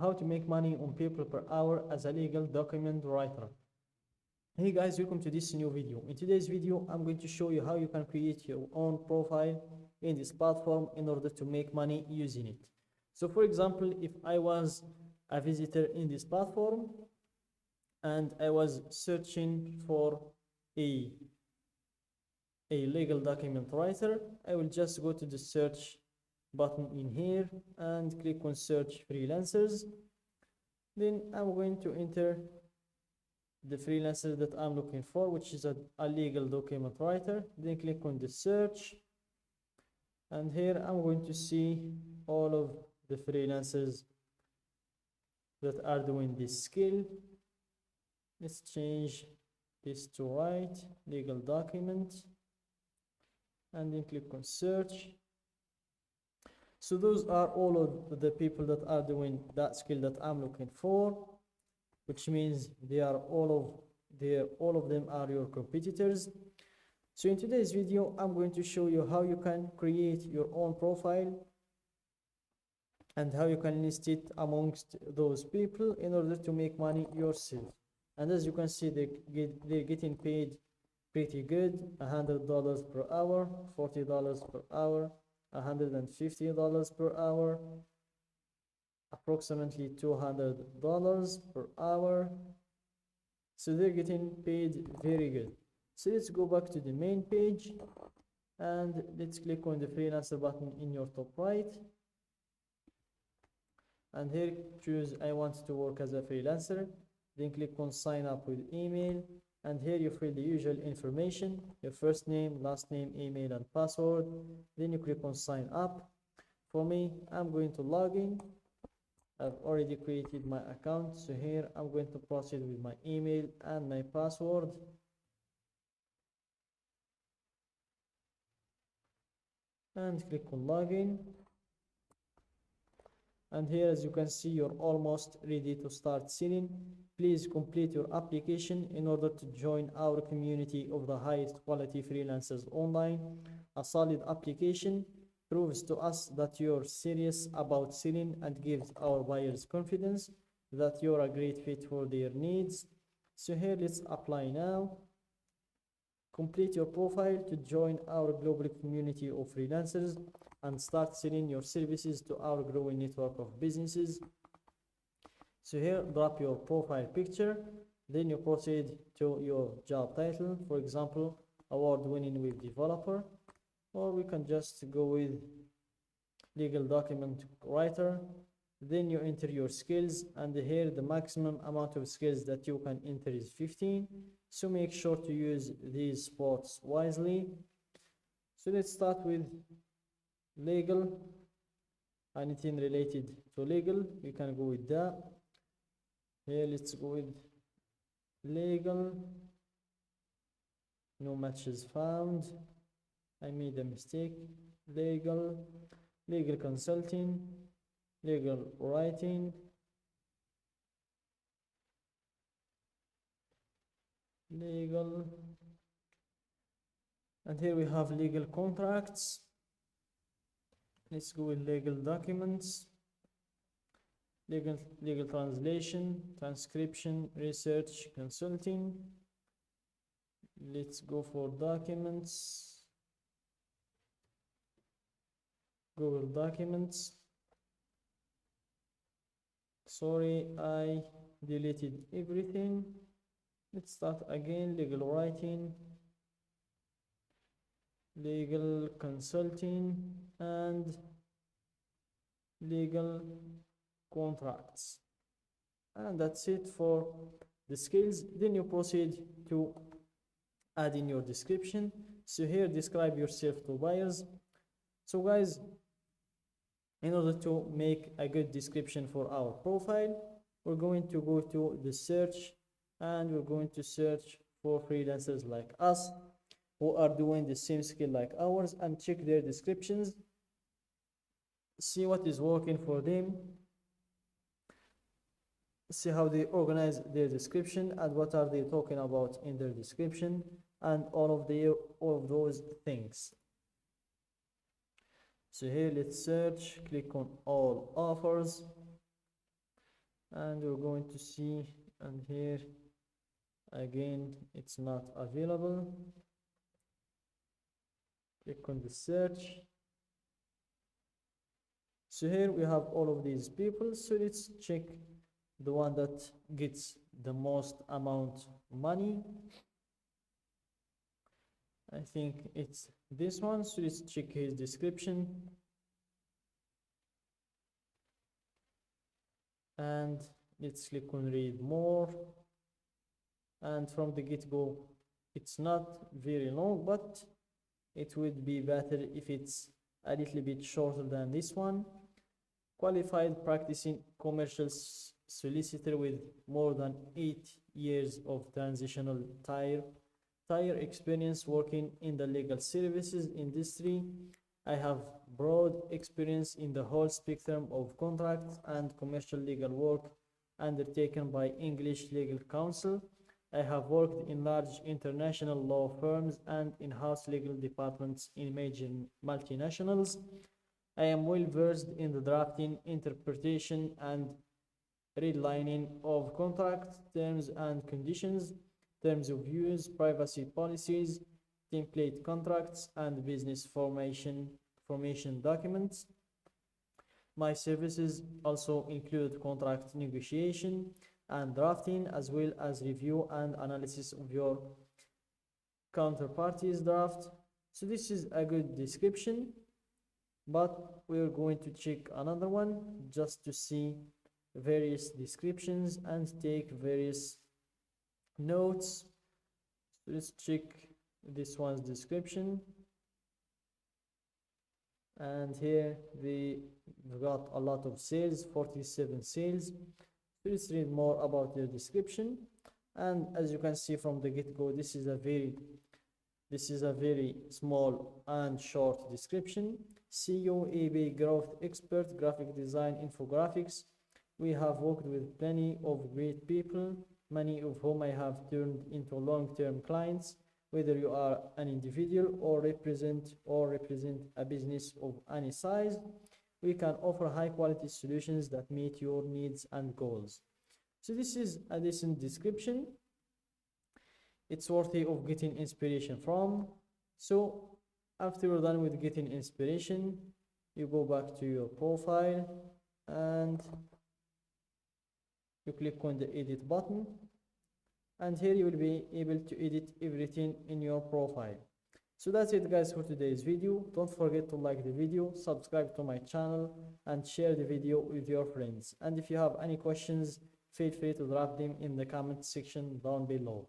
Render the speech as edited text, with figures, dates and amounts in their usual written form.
how to make money on people per hour as a legal document writer. Hey guys, welcome to this new video. In today's video, I'm going to show you how you can create your own profile in this platform in order to make money using it. So for example, if I was a visitor in this platform and I was searching for a legal document writer, I will just go to the search button in here and click on search freelancers. Then I'm going to enter the freelancer that I'm looking for, which is a legal document writer. Then click on the search, and here I'm going to see all of the freelancers that are doing this skill. Let's change this to write legal document, and then click on search. So those are all of the people that are doing that skill that I'm looking for, which means all of them are your competitors. So in today's video, I'm going to show you how you can create your own profile and how you can list it amongst those people in order to make money yourself. And as you can see, they're getting paid pretty good: $100 per hour, $40 per hour, $150 per hour, approximately $200 per hour. So they're getting paid very good. So let's go back to the main page and let's click on the freelancer button in your top right, and here choose I want to work as a freelancer. Then click on sign up with email, and here you fill the usual information: your first name, last name, email, and password. Then you click on sign up. For me, I'm going to log in. I've already created my account, so here I'm going to proceed with my email and my password. And click on login. And here, as you can see, you're almost ready to start selling. Please complete your application in order to join our community of the highest quality freelancers online. A solid application proves to us that you're serious about selling and gives our buyers confidence that you're a great fit for their needs. So here, let's apply now. Complete your profile to join our global community of freelancers and start selling your services to our growing network of businesses. So here, drop your profile picture. Then you proceed to your job title. For example, award-winning web developer, or we can just go with legal document writer. Then you enter your skills, and here the maximum amount of skills that you can enter is 15. So make sure to use these spots wisely. So let's start with legal. Anything related to legal, we can go with that. Here, let's go with legal. No matches found. I made a mistake. Legal consulting, legal writing, legal, and here we have legal contracts. Let's go with legal documents, legal translation, transcription, research, consulting. Let's go for documents, Google Documents. Sorry, I deleted everything. Let's start again. Legal writing, legal consulting, and legal contracts. And that's it for the skills. Then you proceed to add in your description. So here, describe yourself to buyers. So guys, in order to make a good description for our profile, we're going to go to the search, and we're going to search for freelancers like us who are doing the same skill like ours, and check their descriptions, see what is working for them, see how they organize their description and what are they talking about in their description, and all of those things. So here, let's search, click on all offers, and we're going to see, and here again it's not available. Click on the search. So here we have all of these people, so let's check the one that gets the most amount money. I think it's this one, so let's check his description. And let's click on read more. And from the get-go, it's not very long, but it would be better if it's a little bit shorter than this one. Qualified practicing commercial solicitor with more than 8 years of transitional tire experience working in the legal services industry. I have broad experience in the whole spectrum of contracts and commercial legal work undertaken by English legal counsel. I have worked in large international law firms and in-house legal departments in major multinationals. I am well versed in the drafting, interpretation, and redlining of contract terms and conditions, terms of use, privacy policies, template contracts, and business formation documents. My services also include contract negotiation and drafting, as well as review and analysis of your counterparty's draft. So this is a good description, but we're going to check another one just to see various descriptions and take various notes. So let's check this one's description, and here we've got a lot of sales, 47 sales. So let's read more about their description. And as you can see from the get-go, this is a very small and short description. CEO, eBay growth expert, graphic design, infographics. We have worked with plenty of great people, many of whom I have turned into long-term clients. Whether you are an individual or represent a business of any size, we can offer high-quality solutions that meet your needs and goals. So this is a decent description. It's worthy of getting inspiration from. So after you're done with getting inspiration, you go back to your profile and you click on the edit button, and here you will be able to edit everything in your profile. So that's it guys for today's video. Don't forget to like the video, subscribe to my channel, and share the video with your friends. And if you have any questions, feel free to drop them in the comment section down below.